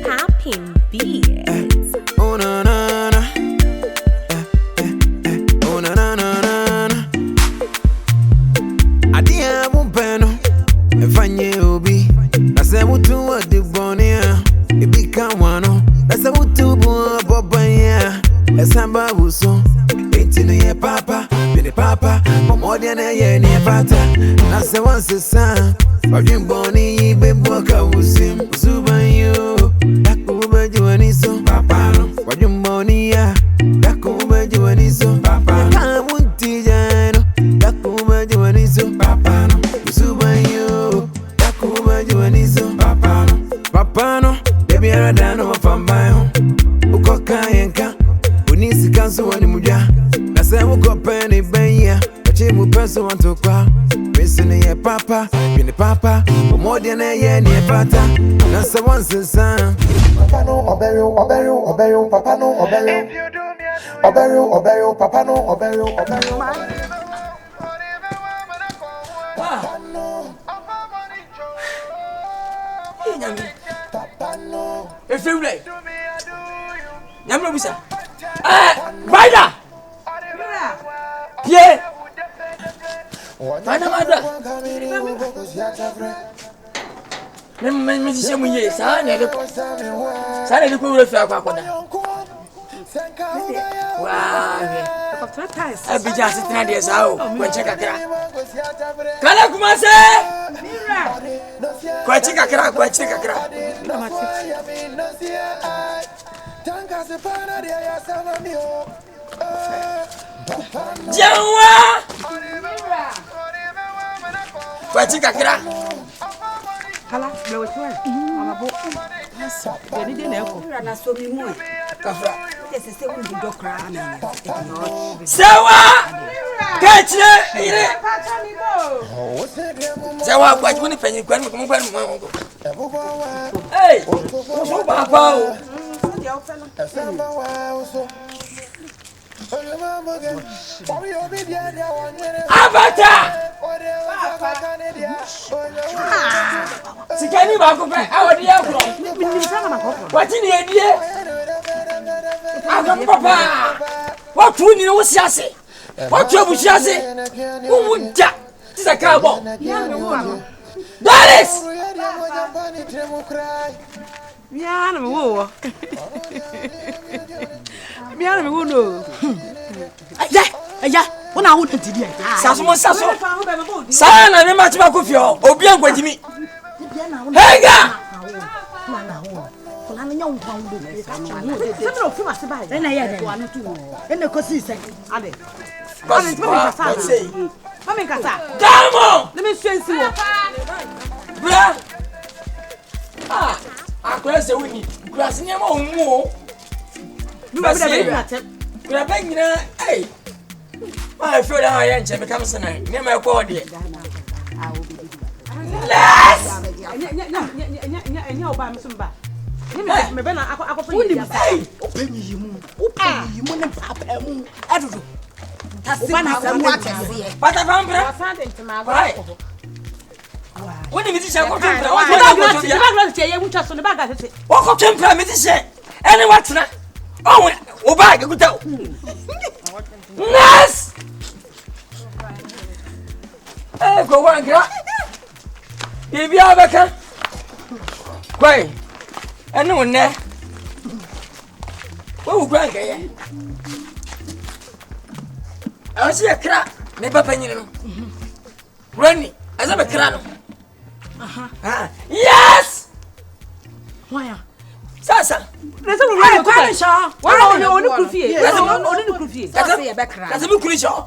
Popping beats. Oh na na na. Oh na na na na. Adia mumpeno. Efanye obi. Na se mutu odi bonia. Ebi kanwano. Na se mutu bo bobanya. Esamba buso. Eti no ye papa. Bini papa. Momodia na ye ni fata. Na se wanse sa. Wajin boni bebo ka usim. Usubanyo. Dakuba juaniso. Papa no. Wajin boni ya. Dakuba juaniso. Papa no. Kamunti jano. Dakuba juaniso. Papa no. Usubanyo. Dakuba juaniso. Papa no. Papa no. Baby aradano wafambayo. Ukoka yenka. Unisi kansu wani muja. Nase uko peni benya. Wachimu peso wantokwa. Missing ye papa. Bini papa. Umodia na ye ni fata. Nase wansi sa. Papa no obeyo, papa no obeyo. Obeyo, papa no obeyo. Papa no. No. If you like, Namro Bisa. Rider! Pierre! Panamada! Mrs. Samuel, son, and the pool of Aquacoda. Wow, I'll be just 10 years out when check a crack. Kalakumase! Quite check a crack, quite check a crack. Jawa! Quite check a crack. Hala, there was one. I'm a book. They didn't know. And I saw me more. Yes, I said, we do cry. Sawa! Catch it! Sawa, what when you penny when we come home? Hey! So, Papa! Avatar! Sikani bakupe awadi yakro. Wati ni edie? Agam papa. Watu ni wo siase. Watu abusiase. Umuja. Tisa kabo. Daris. Miana me wo. Miana me wo no. Aya, wona ho tantidi. Saso. Sana ne machi bakofio. Obi ankwajimi. Hega! Come on! Let me show you. Bra! Ah! Akwese wini. Grass nyama omu. Bra bengina, hey. I feel that I ain't become sonai. Never my body. Yes! Hey, go on, girl. If you have a car, wait, I know one there. Oh, Grandpa, I see a crack, never penny. Running, as I'm a crack. Yes! Why? Sasa, there's a right question. Why only could feel? Only could feel. That's a good creature.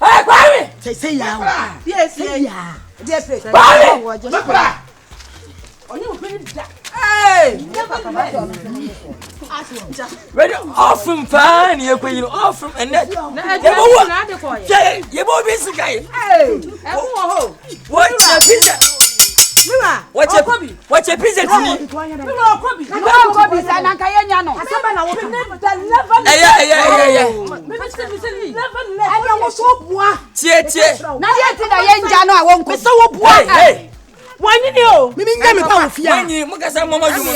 Hey, Barry! Say, yes, yeah. Dear place, Barry! Hey! Ready off from fine, you're going off from and that. You're more busy guy. Hey! What's your pizza? What's your pizza to me? Wanyini o. Mimi nya me pa wo fia. Wanyi mo kasa mama jumo.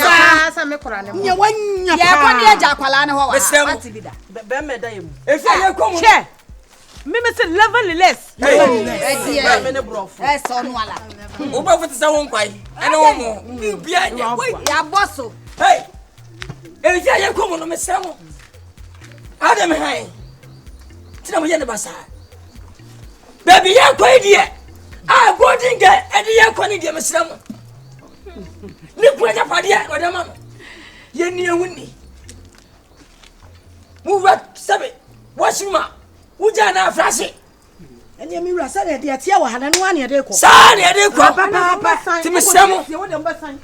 Sa me kora ne mo. Nya wanya pa. Ya ko dia ja kwala ne ho wa. Ati bi da. Be me da yemu. Efi ye komu. Che. Mimi se level less. Me ne brofo. So no ala. O ba foti sa won kwai. Ene wo mo. Bia nya. Ya bosso. Hey. Efi ye komu no me semo. Adam hai. Tina mo ye ne basa. Baby ye kwai die. Ah, golden girl, and the Yakoni de Muslim. Look where the party or the mamma. Ye near Winnie. Move up, Sabby. What's your ma? Would you not flash it? And you mirror said the Atiawa had an 1 year deco. Son, I did papa to Miss Samuel.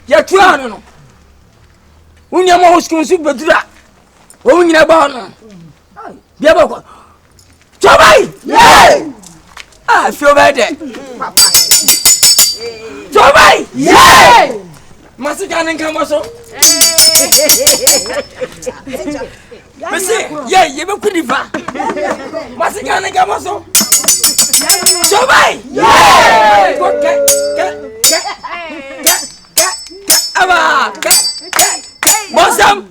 You're too on. When your most super drop. When you're born. Yabba. Joby! Yay! I feel better. Papa. Joby! Yay! Master Nkansah. Monsieur, yeah, you be pretty far. Master Nkansah. Joby! Yay! Bosam!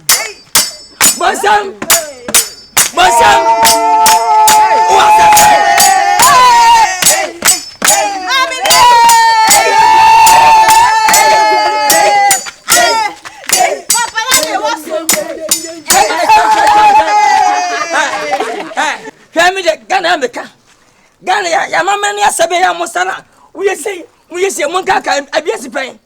Gana ya mama ni asabe ya musana we say monka ka abiesi pen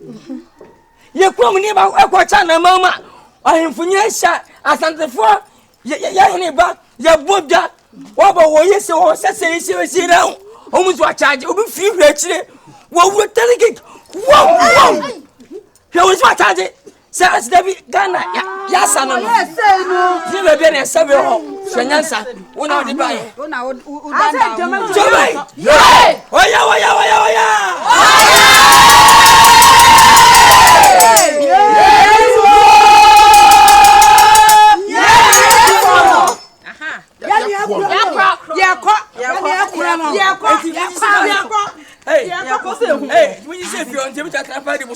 ye krom ni ba ekwacha na mama ahemfunya sha asantefo ya hene ba ya bodja wo ba wo yesi wo sese na o mu so charge obi free hwe chire wo wo delegate wow he wo so charge sa dabi Gana ya sana no ti be be na sabe ho swanyansa wona odi ba ye Una udanda. Joby! Yay! Oya! Hey, when you say if you're on TV, I can't find you.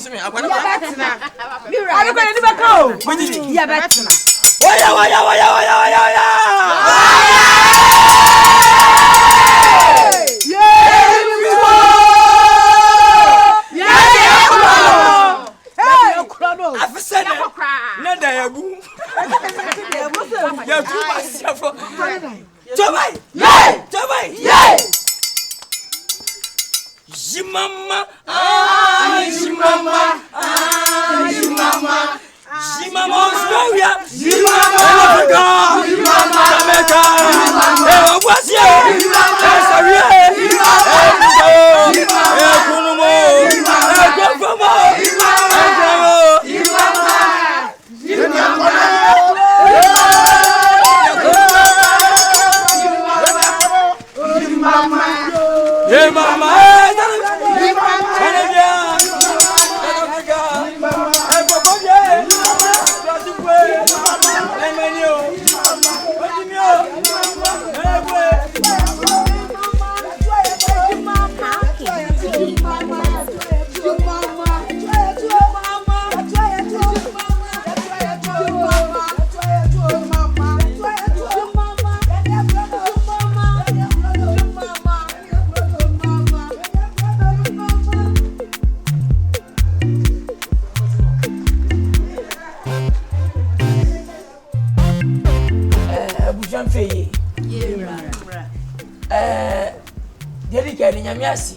Dedicate nyamiasi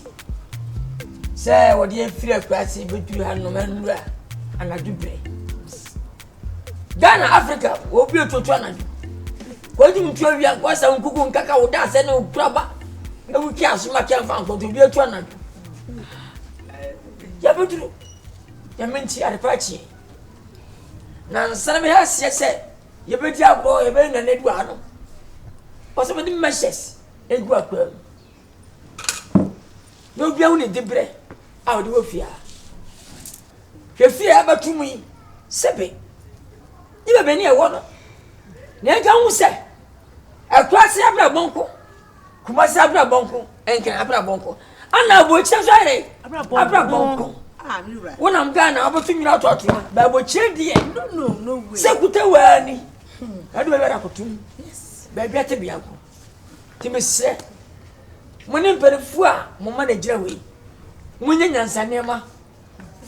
say what ye free kwasi betu ha no manura anadubre Ghana Africa obi ototo anadu kwadi mtu awia kwasa nkuku nkaka woda se ne obraba na wuki asuma kan fa nkoto obi ototo anadu ya betu ya menti arepachi na nsana me ha se ye beti agbo ye be na nedu ano oso be di meshes egu akwa no bia woni dibre a odi wo fia hwefia abatum yi sebe ibe be ne e wono na enka hu se akwase abra bonko kuma se abra bonko enka abra bonko ana bo chi so ere abra bonko Ah, Mira. When I'm gone, I'll be thinking out of it. But what you did, No way. Sekuta wani. I do ever have to. Yes. Baby, I tell you, uncle. Timmy said, when you pay the four, Mamma de Jerry. When you answer Nema.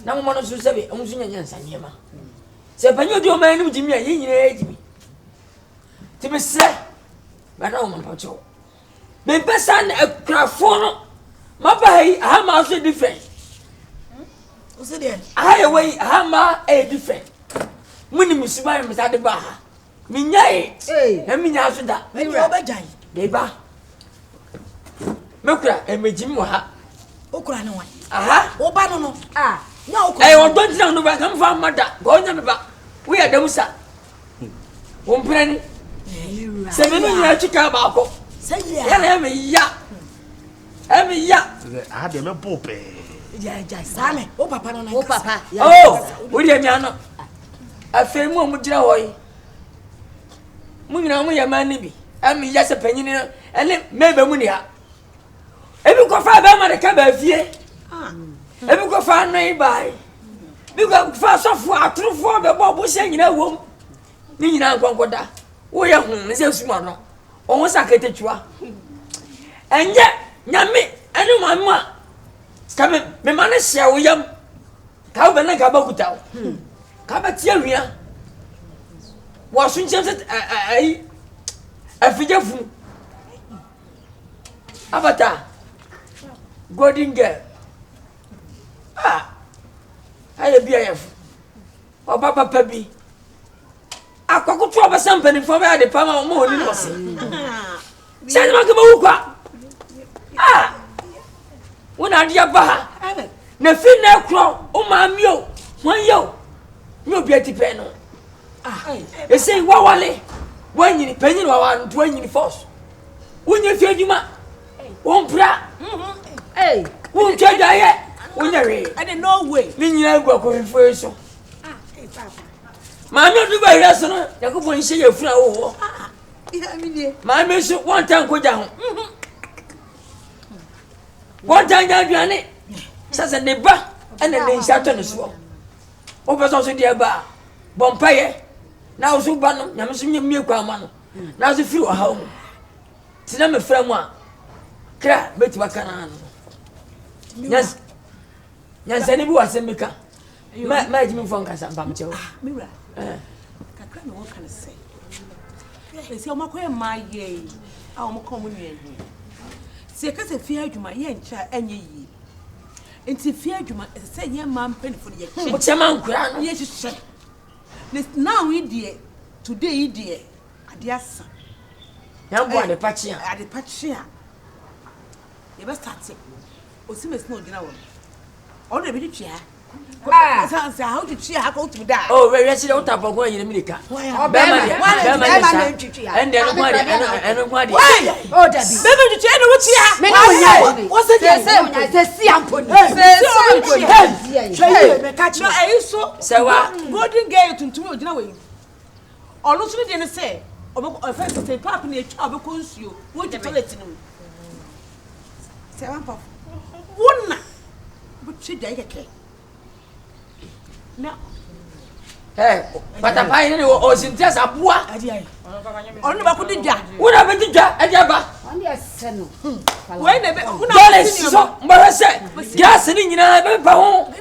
Now, one of those seven, only answer Nema. Say, when you do my name, Jimmy, you age me. Timmy said, but no one patrol. Baby, son, a craft for my boy, I'm also different. What's it? I away, I'm a different. When you miss my Miss Adebaha. Minyai, and Minyas that. Maybe I'll be giant. Deba. Mokra, and Majimwa. Okra, no one. Aha, Oh, Banano. Ah, no, I don't know where I come from, mother. Go on back. We are those. One penny. 7 years to come out. Say, ya. Every ya. I had them a pope. yeah, Sammy. Oh, Papa, no, Papa. Oh, William Yano. I feel more Mujawi. Muna, we are money. I mean, just a penny, and then maybe Munia. Every go find them at the cabin here. Every go find me by. You got fast off for a true for the Bob was saying in a womb. Nina Gongoda. We are home, Mrs. Mono. Almost I get you. And yet, Yami, I know my ma. Come in, me manage ya William. Cabana Gabakuta. Cabatiria. Washington said, I figure food. Avatar. Golden girl. Ah, I a BF. Or Papa Pebby. I could trouble something for me at the Pama morning. Send Makamuka. Ah, when I dear Baha. Nothing now crow. Oh, my mule. One yo. No beauty penal. Ah, they say, Wawale. When you penny or 20 force. When you feel you ma. Won't bra. Hey, Won't tell you yet. When you're I didn't know way. mean, you go going first. Ah, hey, Papa. Mamma, do by restaurant. You go and see your flower. Yeah, me, My miss one time go down. One time I done it. Says a neighbor and then they shut on the swamp. Over also dear bar. Bompire. Now so banner, Yamasum milk man. Now the few are home. Tinam a friend one. Cra, bet what can I? Yes. Yes, any was a maker. My Jimmy from Nkansah. Mira. Kakra no what can I say? They say omakwa my ye. Ah omakwa ye. Se ka se fia adwuma ye ncha enye yi. Enti fia adwuma se ye man penifo ye che. What a man kura no Ye hye. Now we die today die ade asa. Yan bo ade pachia. Ade pachia. Ye be start. Osimes no gina wo. Ono be twia. Ah, say how to cheer how to die. Oh, we are sitting on top of one in America. And then what? Oh, Daddy. Baby, you cheer what's here? What's it? Say, see, I'm putting. Say, catch you. I so. So what? Golden girl to you know. Or not, you didn't say. Or first, say, Papa, you because you want to tell it to me. Say, Papa. One. But she died. No. Hey, but I find any or just a boy. Only about the jar. What happened to Jack? Only a son. When but I said, just sitting in a home.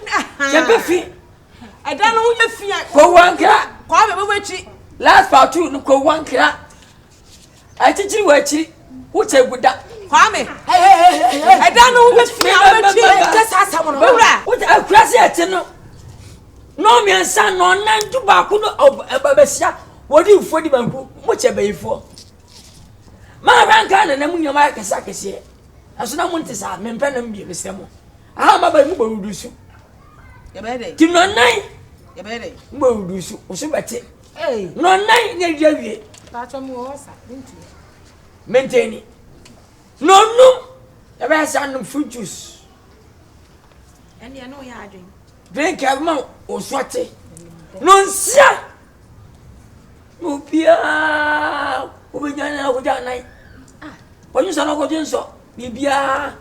I don't know your fear. Go one cat. Quite Last part two, go one cat. I teach you what she would say with that. Kwame, I don't know your fear. Just ask someone. What a crazy no me son no nan to ba ku no ababesia wodi ufo di banku mo che bayifo ma ranka na namu nyama kesa kese aso na mo ntisa me mpa na mbi besemo aha ma ba mu borudusu ye be dey ti no nan ye be dey borudusu oso bete no nan na diawie ta cho mo osa dintu maintain no no ye be sa no fruit juice and you know ya adwin drink everyone oswate nonsia obia obinyana ojanai onyu sana ko jenso bibia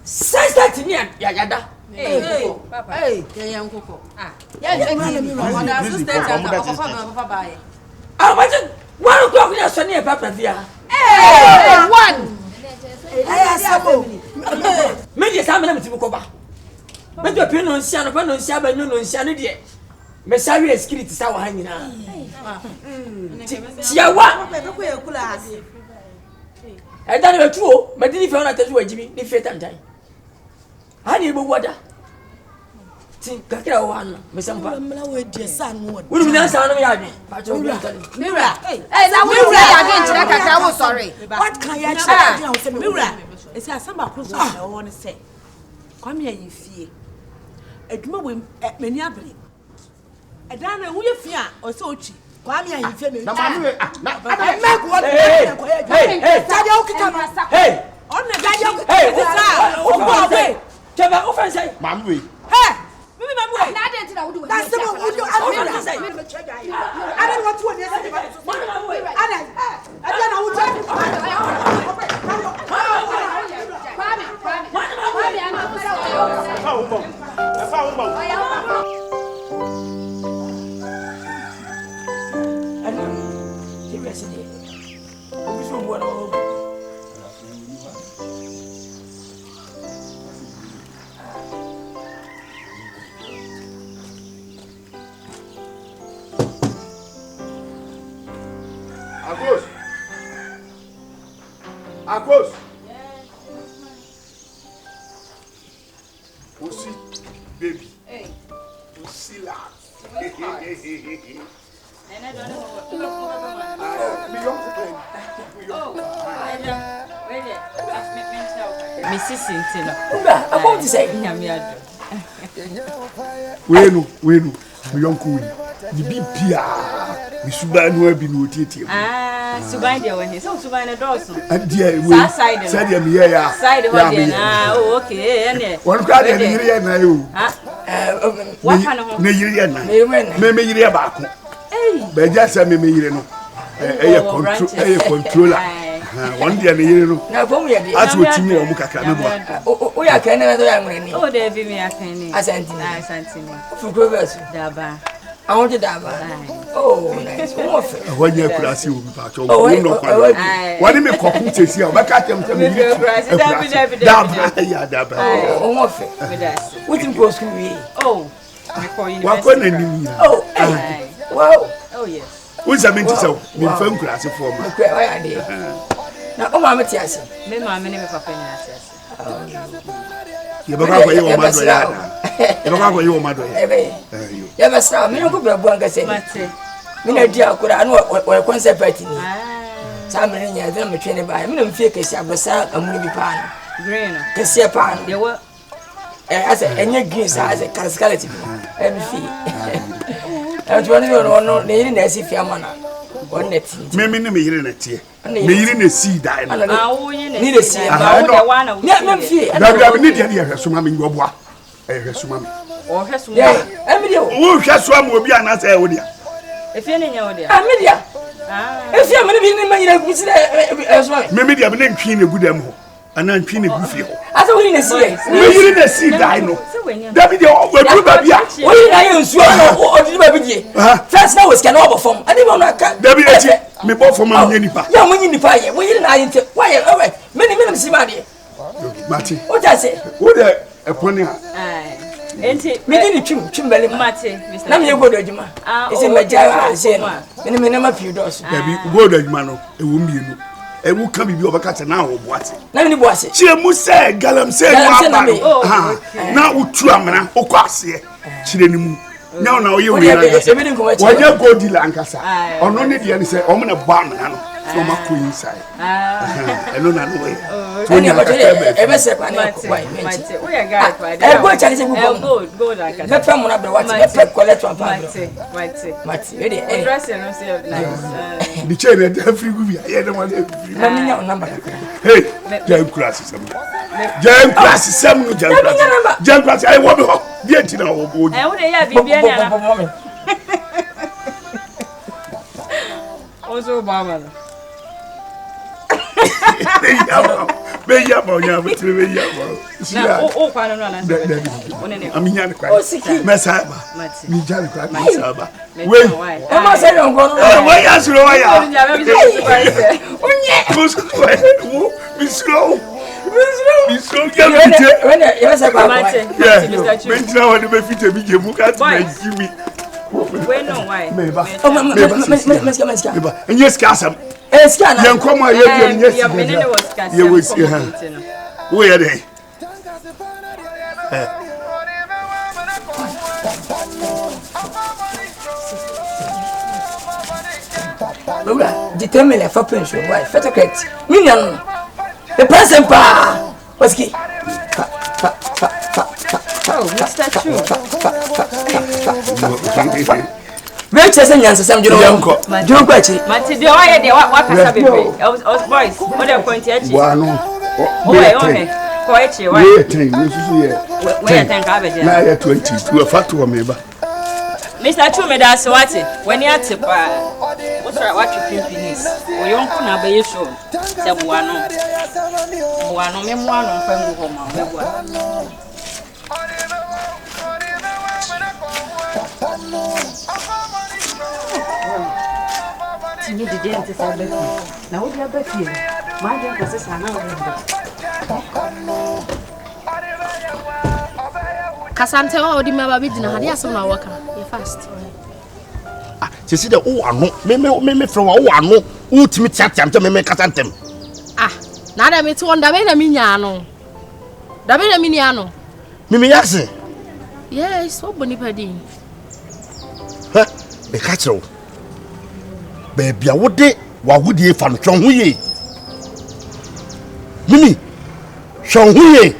sense that ni ya yada Papa. Hey, young coco. Ah, yeah, on the assistant and Papa buy. I wasn't 1 o'clock yesterday, Papa. Hey, one. Maybe a family to go back. But your pin on Sian, upon Shabba, no, Shanity. Messiah Skits is our hanging out. Chiawa, I done a two, but didn't found out that you were Jimmy, the fate and time. I need water. Think Kakao one, Miss Ampa. Would you not sound of me? Mira, hey, now we're again to that cacao, sorry. What can you say? Mira, it's a samba cruise. I want to say, come here, you fear. A woman at Meniabri. I don't know who you fear or so cheap. Come here, you fear me. Make what? Hey, on the radio. Hey, Java offense. Mammy. Hey. That's the one who you are. I don't want Akos. Pussy, baby. Hey. Pussy lad. And I don't know what. Mrs. Cynthia. I want to say, Wenu, my uncle. The big Pia, we should buy no be no tea. Ah, Subanya when he's so Subanya Dawson. And dear, we said him here. Side of ah, okay, and one crowd in here now. What kind of Maybe you're back. But just a maybe a controller. One day, you know, that's what you know. We are can never. Oh, there be me a penny. I sent for progress. Daba. I want to die. Oh, nice. When you're classy, will be back. Oh, what do you make of this? You back at them. What in post can we? Oh, what couldn't you? Oh, wow. Oh, yes. Who's a minute so? Me phone class for me. Now, oh, Mamma Tias. Me, my name is Papa. You better your mother. You mother. You ever saw me? Go to Bunga say, Mina dear, could I know what concept party? Some in your them trained by me and fake a basa and movie pan. Green, Cassia pan. they were As a grease as a cascality. And one no, they didn't as if your manner. One net. Maybe me in a tea. Me in a sea die. Need a sea. Let me fear. I need to hear some mammy. or has Emilio. Who shall swim will be an answer with you? if you're in your dear. Amelia. If you're going to be in my as well. Maybe I've been clean a good demo. And I'm clean a goofy. I don't want to see. We're in a sea dino. That be the old baby. What are you sure? First, now it's can overform. I didn't want to cut. Debbie, me bought for my nipa. Yeah, when you fire, we didn't I into why, all right. Many minutes, Simadi. Marty. What I say? What a pony. Ain't it? Me didn't Chimbelly Mate, Mr. Nam you go to Jima. It's in my jar, saying, many minimum of few doors. Baby, go to Mano, it won't be you. And who can be over cat now or what? None was it. She must say, Galam said, now would Tramana, or Quassia. She didn't. Now you realize when you go to Nkansah, or no need to say, I'm a barn from a queen side. I don't know. When you ever said, we are good. Go like that. Let them have the water, collect one Mati, ready, the chain at every movie. I don't want number. Hey, Jam classes. Jam classes, some Jam classes. I want to get in our board. I would have also, Baba. Beya bonya, but beya bo. Oh, pano na. I'm in Messaba. Me jolly crack Messaba. Wait, am I saying I'm going? Why are you? Be slow. Be slow. Yes, I Wait, no, why? And yes, Cassam. Young come on, yes, you will see her. Where are they? Determine for pension. Why? Fetocret. Minion. The present pa. What's key? Oh, Mr. True. Make us and answer some uncle. Don't quite it. Matty, why are they? What can I be? Boys, what are going to eat? Quite you. Where think I be? Now 20 to a fat woman. Mr. True, that's what it. When you're tip, what's what you think is? Or you won't be sure. Say one you the dentist are back. Now we are back here. My dear was now. Kasante o di maba bidina hade asem na waka. You fast. Ah, she see the me from ano. Ultimi tiatia me kasantem. Ah, na da me to wonder be na minya ano. Da be na minya ano. Me yase. Yes, what boni padi. Ha, be catcho. Baby, I would de wa wudi fa no twon huye. Mimi. Twon huye.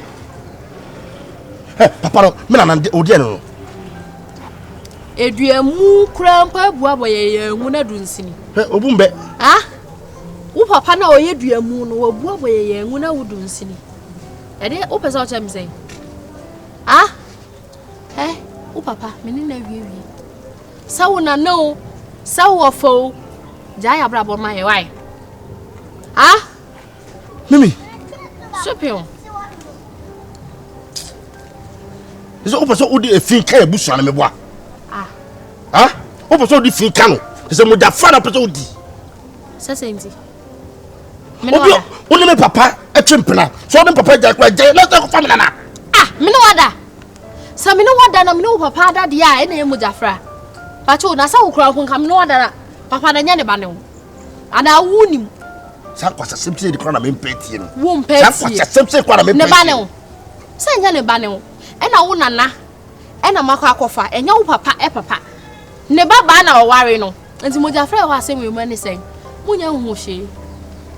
Papa, me na odi no. Eduamu krampa bua boye hu na dunsini. Obumbe. Ah? Wo papa na oye duamu no wa bua boye hu na wudunsini. Ede wo pesa o chem sei. Ah? Wo papa, me ni na wiwi. Sawo na no, sawo fo. Jaya brabo my why? Ah? Mimi. Supio. Is open so odi efin ka ebusu na meboa. Ah. Ah? Open so odi fin ka no. Is mo da fa na peso odi. Sesenti. Obi oni me papa etwempena. So dem papa ja kwa je na ko famina na. Ah, me no wada. Sa me no wada na me no papa da dia e na emu jafra. Pacho na sa wo kura ko nka me no wada na. Papa na nya ne ba ne wo. Ana wunim. Sa kwasa semse di kora na me mpeti no. Wo mpeti. Sa kwasa semse kora na me mpeti. Ne ba ne wo. Sa nya ne ba ne wo. E na wo nana. E na makwa akofa. E nya wo papa papa. Ne ba ba na wo ware no. Enti mo jafra ho asem we mani sen. Mo nya hu hye.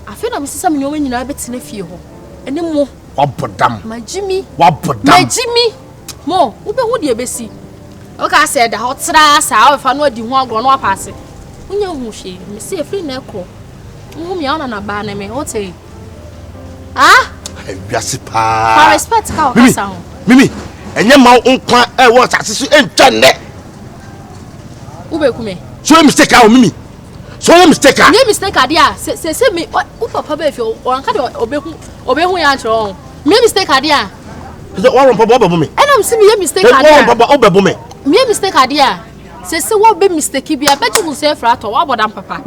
Afi na me sesa me nyoma nyina betena fie ho. Ene mo wabodam. Majimi. Wabodam. Majimi. Mo, wo be hu de besi. O ka se da hotra sa o fa no di hu agro no apase. Unya hu hye, me se efri na ekọ. Hu mi ana na ba na me, o te. Ah? Biase pa. Pa respect ka o kasa ho. Mimi, enye ma nkwa e wo asase entwa ne. Wo be kume. So mistake a Mimi. So mistake a. Me mistake a dia, se me o papa be fi o anka de obehu ya nchro. Me mistake a dia. So wa ron papa obebu me. Enam se me mistake a dia. Wa ron papa obebu me. Me mistake a dia. Se wo be mistake bi abeji mu se fra to wa bodam papa.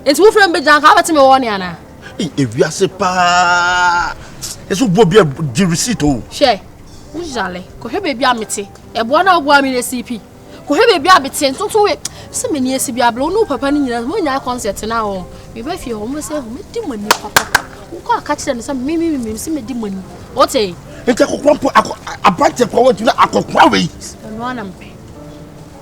Enti wo frem be jan ka abati me wo ne ana. Ewiase pa. Eso bo bia di receipt o. She. Wo jale. Ko hwe be bia mete. E bo na bo ami na CP. Ko hwe be bia mete ntonto we. Se me ni esi bia blo no papa ni nyina mo nya concert na o. Me ba fie ho mo se ho me di mani papa. Wo ko aka kire ne se me se me di mani. O te. Nka kokrampo abante kwa watu na akokwa we. No na mpe.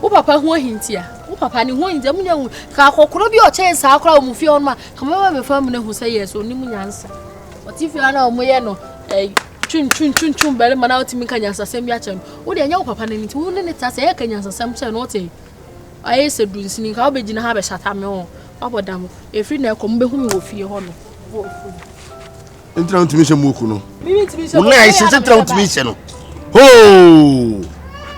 Wo papa ho ahintia. Wo papa ni ho ahintia munya hu ka akokoro bi o che sa akora o mu fie on ma. Ka ma be fa mu na hu se yes oni munya nsa. O ti fie na o mo ye no chun bele mana o ti mi kanya sa sem ya chem. Wo de nya wo papa na ni ti wo ne ta se ye kanya sa sem che no te. Aye se du nsini ka obegina ha be shata me ho abodam efri na ekọ mbe hu mi wo fie ho no entra ntimi hye moku no mimi ntimi hye na ise entra ntimi hye no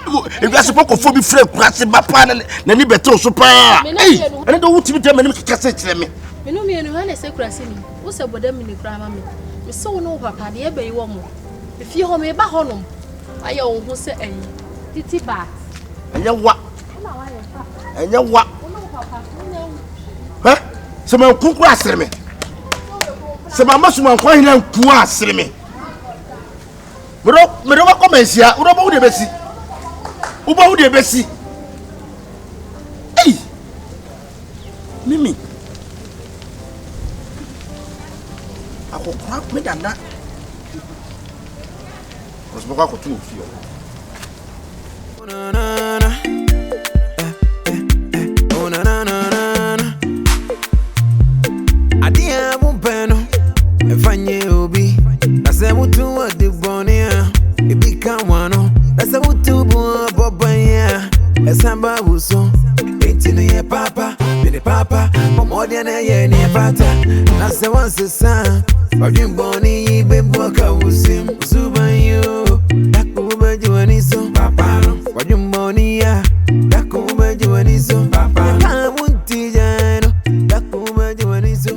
ho ebi asopoko fo bi frɛ kurase ba pa na ni beto so pa ene do wutimi tama ni kika se kyerɛ me no me no ha na se kurase ni wo se bodam ni kura ma me Me so no papa de ebe iwo mo. If you home ba honom. Aye wo ho se ayi. Titi ba. Enya wa. Enya wa. Heh? Se man kunku asere me. Se man masuma kwa hina nku asere me. Me do ba komensia, wo do ba wo de besi. Wo ba wo de besi. Ei! Mimi. Ako kwa me dana. Osmo kwa ko tu ofio. Na na na. Oh na na na na. Adia bumpeno. Efanye obi. Nase mutu wa de bonia. Ebika wano. Nase mutu bu bobanya. Esamba buso. Etinu ye papa. Bene papa. Momodia na ye ni pata. Nase wanse sa. Wajin boni bebu ka usim. Zubanyo. Dakuba juaniso. Papa. Wajin boni ya. Dakuba juaniso. Papa. Kamunti jano. Dakuba juaniso.